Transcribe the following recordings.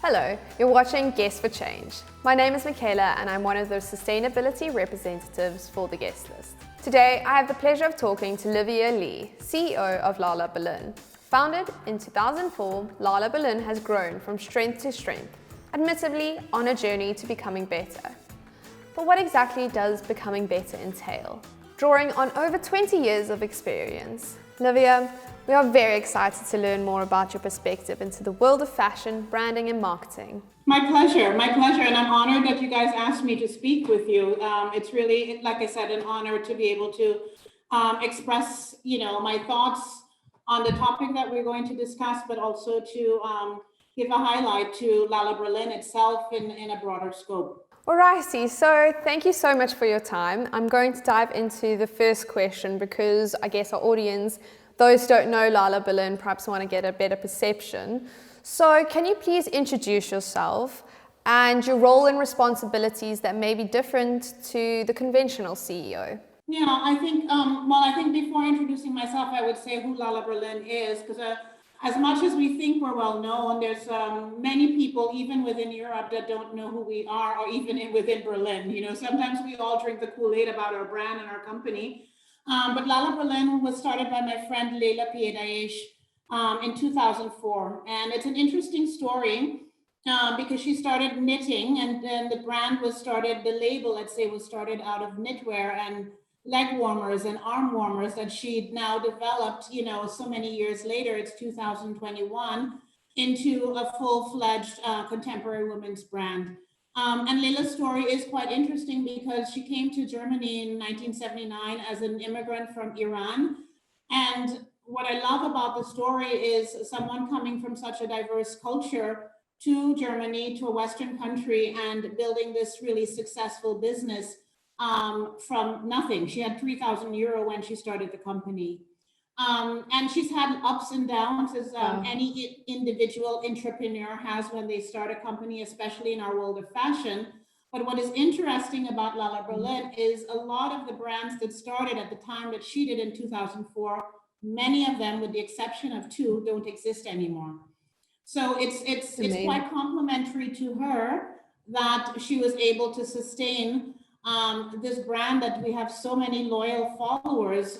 Hello, you're watching Guest for Change. My name is Michaela and I'm one of the sustainability representatives for the guest list. Today, I have the pleasure of talking to Livia Lee, CEO of LALA Berlin. Founded in 2004, LALA Berlin has grown from strength to strength, admittedly on a journey to becoming better. But what exactly does becoming better entail? Drawing on over 20 years of experience, Livia, we are very excited to learn more about your perspective into the world of fashion, branding and marketing. My pleasure, and I'm honored that you guys asked me to speak with you. It's really, like I said, an honor to be able to express, my thoughts on the topic that we're going to discuss, but also to give a highlight to LALA Berlin itself in a broader scope. Alrighty, so thank you so much for your time. I'm going to dive into the first question because I guess our audience, those who don't know LALA Berlin, perhaps want to get a better perception. So can you please introduce yourself and your role and responsibilities that may be different to the conventional CEO? Yeah, I think before introducing myself, I would say who LALA Berlin is, because as much as we think we're well known, there's many people, even within Europe, that don't know who we are, or even within Berlin. Sometimes we all drink the Kool-Aid about our brand and our company. But LALA Berlin was started by my friend Layla Piedayesh in 2004. And it's an interesting story because she started knitting, and then the brand was started, the label, let's say, was started out of knitwear and leg warmers and arm warmers that she'd now developed, so many years later, it's 2021, into a full-fledged contemporary women's brand. And Layla's story is quite interesting because she came to Germany in 1979 as an immigrant from Iran. And what I love about the story is someone coming from such a diverse culture to Germany, to a Western country, and building this really successful business from nothing. She had 3,000 euro when she started the company. And she's had ups and downs as any individual entrepreneur has when they start a company, especially in our world of fashion. But what is interesting about LALA Berlin is a lot of the brands that started at the time that she did in 2004, many of them, with the exception of two, don't exist anymore. So it's quite complimentary to her that she was able to sustain this brand, that we have so many loyal followers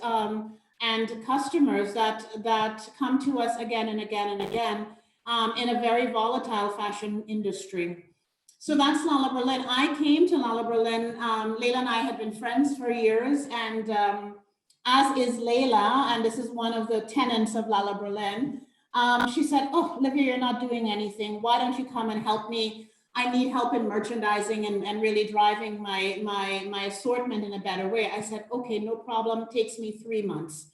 and customers that come to us again and again and again in a very volatile fashion industry. So that's LALA Berlin. I came to LALA Berlin. Layla and I had been friends for years, and as is Layla, and this is one of the tenants of LALA Berlin. She said, "Oh, Livia, you're not doing anything. Why don't you come and help me? I need help in merchandising and really driving my assortment in a better way." I said, "Okay, no problem. Takes me 3 months."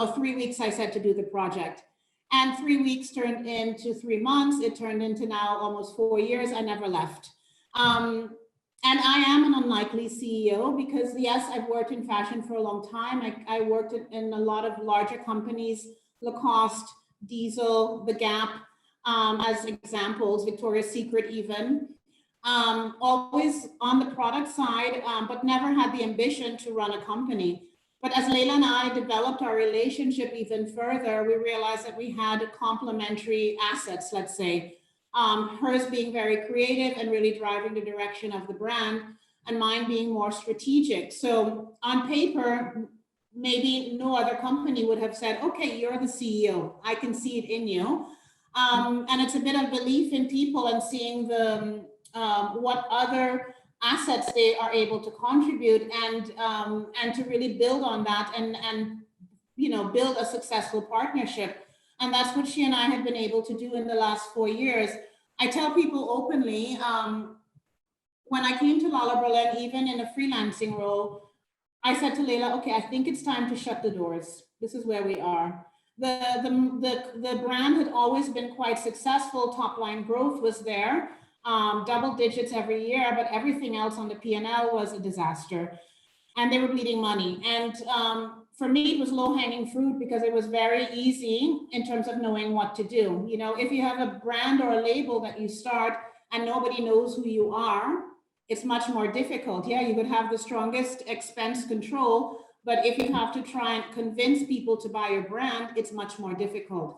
Or 3 weeks, I said, to do the project. And 3 weeks turned into 3 months. It turned into now almost 4 years. I never left. And I am an unlikely CEO because, yes, I've worked in fashion for a long time. I worked in a lot of larger companies, Lacoste, Diesel, The Gap, as examples, Victoria's Secret even. Always on the product side, but never had the ambition to run a company. But as Layla and I developed our relationship even further, we realized that we had complementary assets, let's say. Hers being very creative and really driving the direction of the brand, and mine being more strategic. So on paper, maybe no other company would have said, "Okay, you're the CEO. I can see it in you." And it's a bit of belief in people and seeing what other assets they are able to contribute, and to really build on that and build a successful partnership. And that's what she and I have been able to do in the last 4 years. I tell people openly, when I came to LALA Berlin, even in a freelancing role, I said to Layla, "Okay, I think it's time to shut the doors. This is where we are." The brand had always been quite successful. Top line growth was there. Double digits every year, but everything else on the P&L was a disaster, and they were bleeding money. And for me, it was low-hanging fruit because it was very easy in terms of knowing what to do. If you have a brand or a label that you start and nobody knows who you are, it's much more difficult. Yeah, you would have the strongest expense control, but if you have to try and convince people to buy your brand, it's much more difficult.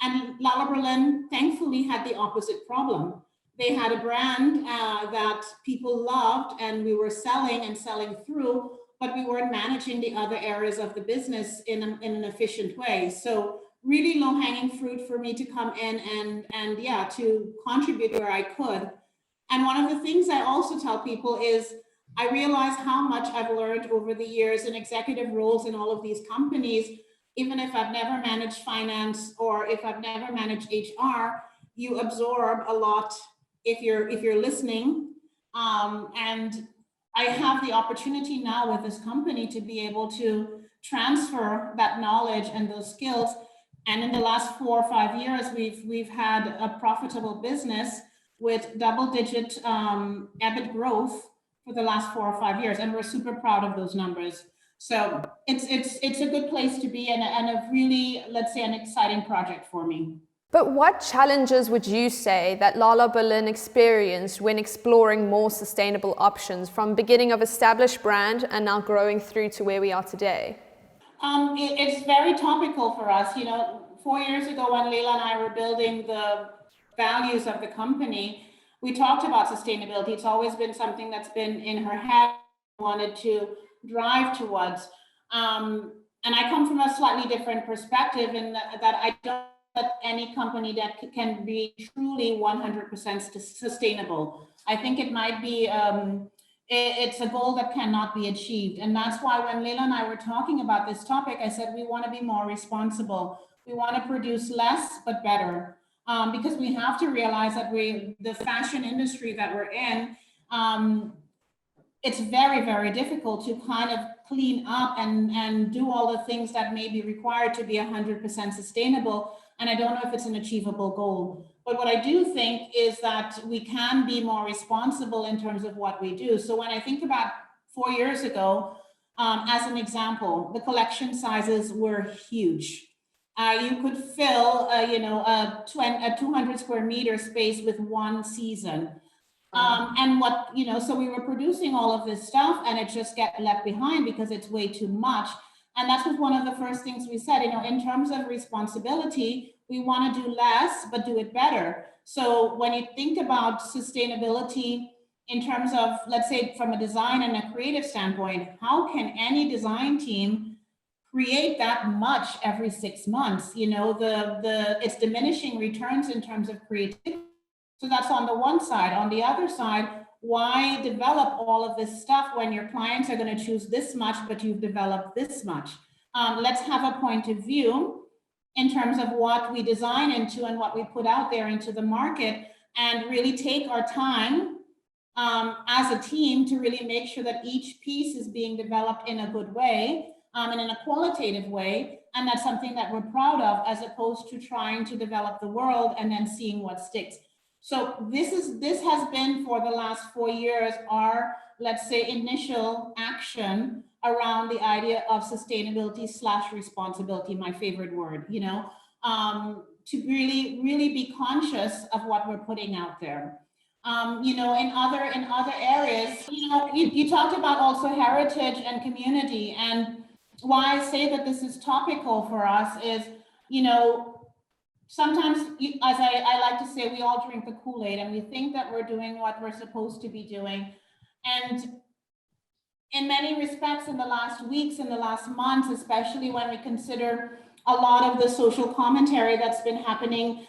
And LALA Berlin thankfully had the opposite problem. They had a brand that people loved and we were selling and selling through, but we weren't managing the other areas of the business in an efficient way. So really low hanging fruit for me to come in and yeah, to contribute where I could. And one of the things I also tell people is I realize how much I've learned over the years in executive roles in all of these companies. Even if I've never managed finance or if I've never managed HR, you absorb a lot if you're listening. And I have the opportunity now with this company to be able to transfer that knowledge and those skills. And in the last 4 or 5 years, we've had a profitable business with double-digit EBIT growth for the last 4 or 5 years, and we're super proud of those numbers. So it's a good place to be and a really, let's say, an exciting project for me. But what challenges would you say that LALA Berlin experienced when exploring more sustainable options from beginning of established brand and now growing through to where we are today? It's very topical for us. 4 years ago when Layla and I were building the values of the company, we talked about sustainability. It's always been something that's been in her head, wanted to drive towards. And I come from a slightly different perspective in that I don't let any company that can be truly 100% sustainable. I think it might be, it's a goal that cannot be achieved. And that's why when Layla and I were talking about this topic, I said, we want to be more responsible. We want to produce less, but better. Because we have to realize that the fashion industry that we're in, it's very, very difficult to kind of clean up and do all the things that may be required to be 100% sustainable. And I don't know if it's an achievable goal. But what I do think is that we can be more responsible in terms of what we do. So when I think about 4 years ago, as an example, the collection sizes were huge. You could fill, a 200 square meter space with one season. And so we were producing all of this stuff and it just get left behind because it's way too much. And that was one of the first things we said, in terms of responsibility, we want to do less, but do it better. So when you think about sustainability in terms of, let's say, from a design and a creative standpoint, how can any design team create that much every 6 months? It's diminishing returns in terms of creativity. So that's on the one side. On the other side, why develop all of this stuff when your clients are going to choose this much, but you've developed this much? Let's have a point of view in terms of what we design into and what we put out there into the market, and really take our time as a team to really make sure that each piece is being developed in a good way and in a qualitative way. And that's something that we're proud of, as opposed to trying to develop the world and then seeing what sticks. So this has been for the last 4 years our, let's say, initial action around the idea of sustainability / responsibility, my favorite word, to really be conscious of what we're putting out there. In other areas, you talked about also heritage and community, and why I say that this is topical for us is, sometimes, as I like to say, we all drink the Kool-Aid and we think that we're doing what we're supposed to be doing. And in many respects, in the last weeks, in the last months, especially when we consider a lot of the social commentary that's been happening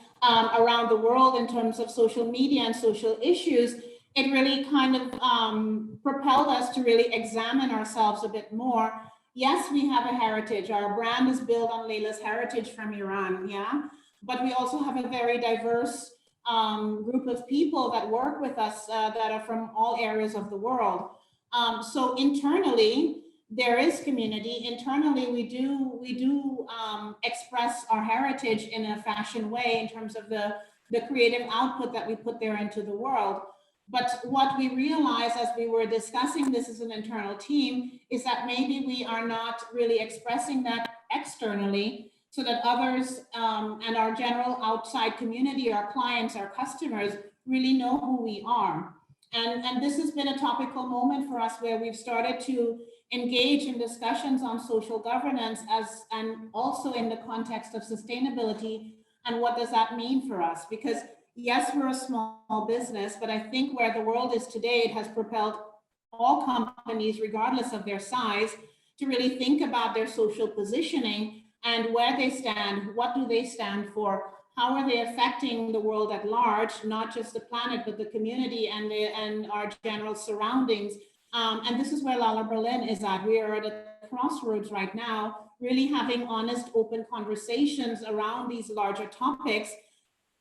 around the world in terms of social media and social issues, it really kind of propelled us to really examine ourselves a bit more. Yes, we have a heritage. Our brand is built on Layla's heritage from Iran, yeah? But we also have a very diverse group of people that work with us that are from all areas of the world. So internally, there is community. Internally, we do express our heritage in a fashion way in terms of the creative output that we put there into the world. But what we realized as we were discussing this as an internal team is that maybe we are not really expressing that externally, so that others and our general outside community, our clients, our customers, really know who we are. And this has been a topical moment for us where we've started to engage in discussions on social governance and also in the context of sustainability, and what does that mean for us? Because yes, we're a small business, but I think where the world is today, it has propelled all companies, regardless of their size, to really think about their social positioning and where they stand, what do they stand for, how are they affecting the world at large, not just the planet, but the community and our general surroundings. And this is where LALA Berlin is at. We are at a crossroads right now, really having honest, open conversations around these larger topics.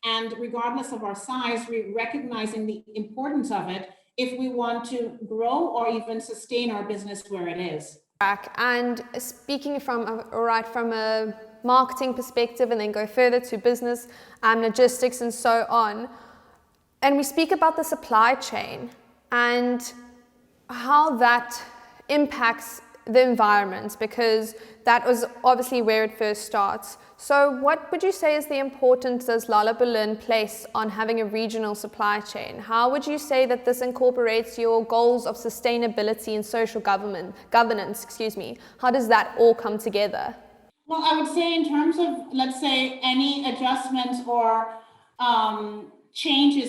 And regardless of our size, we're recognizing the importance of it if we want to grow or even sustain our business where it is. And speaking from a marketing perspective and then go further to business, logistics and so on, and we speak about the supply chain and how that impacts the environment, because that was obviously where it first starts. So what would you say is the importance does LALA Berlin place on having a regional supply chain? How would you say that this incorporates your goals of sustainability and social governance? How does that all come together? Well, I would say in terms of, let's say, any adjustments or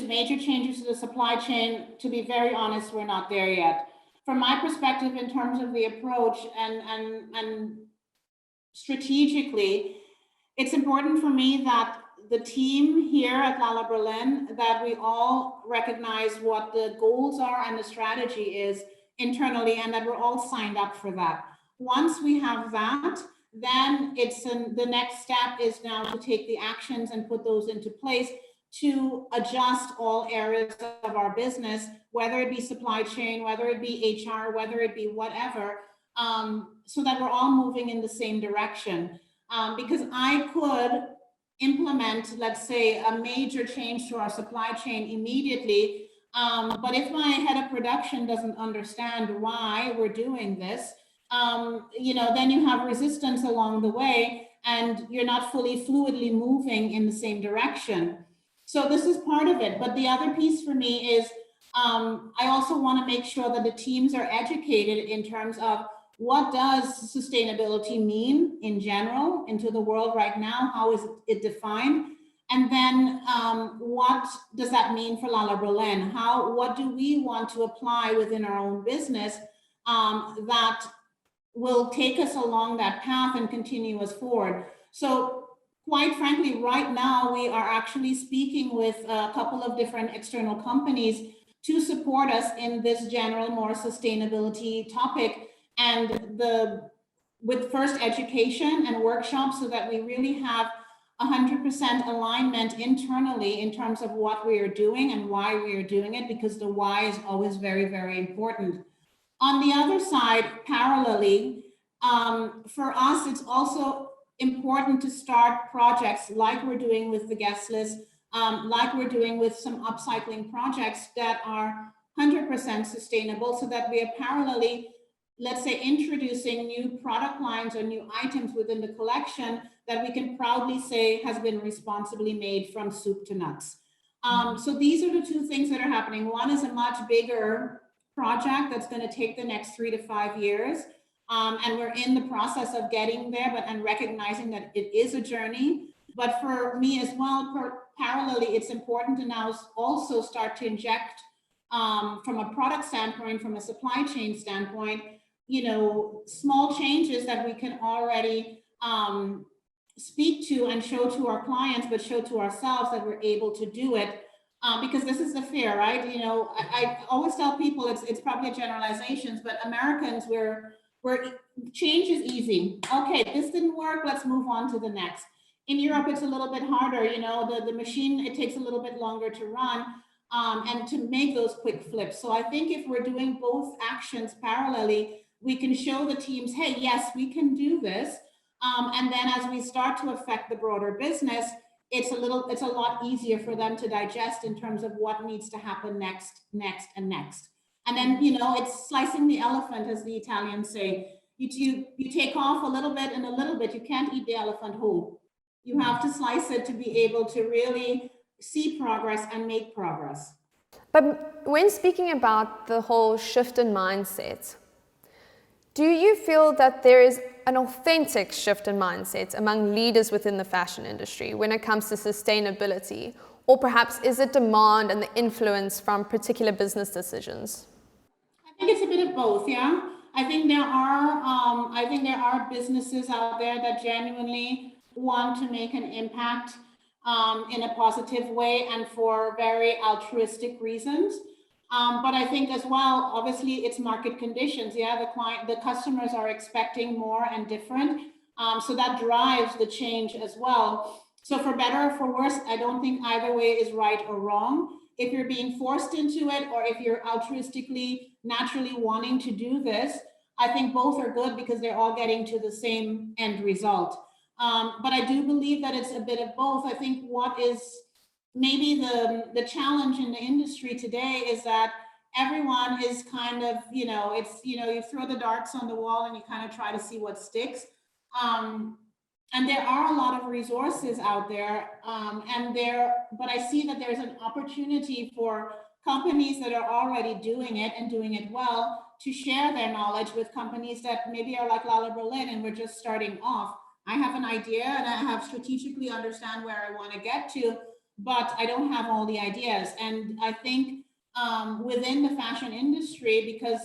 major changes to the supply chain, to be very honest, we're not there yet. From my perspective, in terms of the approach and strategically, it's important for me that the team here at LALA Berlin, that we all recognize what the goals are and the strategy is internally, and that we're all signed up for that. Once we have that, then the next step is now to take the actions and put those into place to adjust all areas of our business, whether it be supply chain, whether it be HR, whether it be whatever, so that we're all moving in the same direction. Because I could implement, let's say, a major change to our supply chain immediately, but if my head of production doesn't understand why we're doing this, then you have resistance along the way and you're not fully fluidly moving in the same direction. So this is part of it. But the other piece for me is I also want to make sure that the teams are educated in terms of what does sustainability mean in general into the world right now? How is it defined? And then what does that mean for LALA Berlin? What do we want to apply within our own business that will take us along that path and continue us forward? So quite frankly, right now, we are actually speaking with a couple of different external companies to support us in this general, more sustainability topic, and with first education and workshops, so that we really have 100% alignment internally in terms of what we are doing and why we are doing it, because the why is always very, very important. On the other side, parallelly, for us, it's also important to start projects like we're doing with the guest list, like we're doing with some upcycling projects that are 100% sustainable, so that we are parallelly, let's say, introducing new product lines or new items within the collection that we can proudly say has been responsibly made from soup to nuts. So these are the two things that are happening. One is a much bigger project that's going to take the next 3 to 5 years. And we're in the process of getting there, and recognizing that it is a journey. But for me as well, parallelly, it's important to now also start to inject from a product standpoint, from a supply chain standpoint, small changes that we can already speak to and show to our clients, but show to ourselves that we're able to do it. Because this is the fear, right? I always tell people it's probably a generalizations, but Americans, where change is easy. Okay, this didn't work, let's move on to the next. In Europe, it's a little bit harder. The machine, it takes a little bit longer to run and to make those quick flips. So I think if we're doing both actions parallelly, we can show the teams, hey, yes, we can do this. And then as we start to affect the broader business, it's a lot easier for them to digest in terms of what needs to happen next. And then, it's slicing the elephant, as the Italians say. You take off a little bit and a little bit. You can't eat the elephant whole. You have to slice it to be able to really see progress and make progress. But when speaking about the whole shift in mindset, do you feel that there is an authentic shift in mindset among leaders within the fashion industry when it comes to sustainability? Or perhaps is it demand and the influence from particular business decisions? I think it's a bit of both, yeah. I think there are businesses out there that genuinely want to make an impact in a positive way and for very altruistic reasons. But I think as well, obviously, it's market conditions. Yeah, the customers are expecting more and different. So that drives the change as well. So for better or for worse, I don't think either way is right or wrong. If you're being forced into it, or if you're altruistically, naturally wanting to do this, I think both are good because they're all getting to the same end result. But I do believe that it's a bit of both. I think what is maybe the challenge in the industry today is that everyone is kind of, you throw the darts on the wall and you kind of try to see what sticks. And there are a lot of resources out there, but I see that there's an opportunity for companies that are already doing it and doing it well to share their knowledge with companies that maybe are like LALA Berlin and we're just starting off. I have an idea and I have strategically understand where I want to get to, but I don't have all the ideas. And I think within the fashion industry, because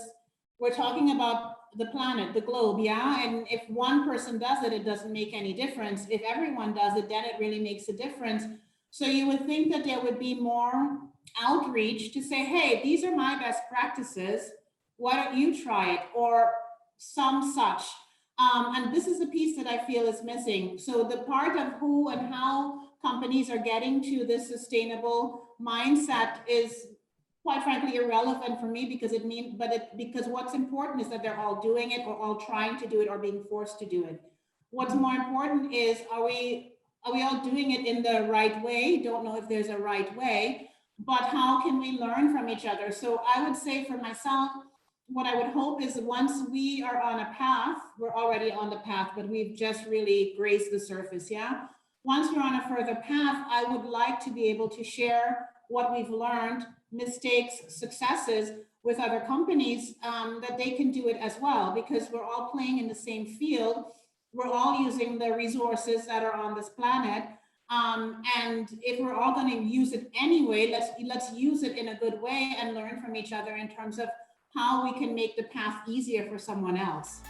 we're talking about the planet, the globe, yeah? And if one person does it, it doesn't make any difference. If everyone does it, then it really makes a difference. So you would think that there would be more outreach to say, hey, these are my best practices. Why don't you try it? Or some such. And this is the piece that I feel is missing. So the part of who and how companies are getting to this sustainable mindset is quite frankly irrelevant for me, because because what's important is that they're all doing it or all trying to do it or being forced to do it. What's more important is, are we all doing it in the right way? Don't know if there's a right way, but how can we learn from each other? So I would say for myself, what I would hope is once we are on a path, we're already on the path, but we've just really grazed the surface, yeah? Once we're on a further path, I would like to be able to share what we've learned, mistakes, successes with other companies, that they can do it as well, because we're all playing in the same field. We're all using the resources that are on this planet. And if we're all going to use it anyway, let's use it in a good way and learn from each other in terms of how we can make the path easier for someone else.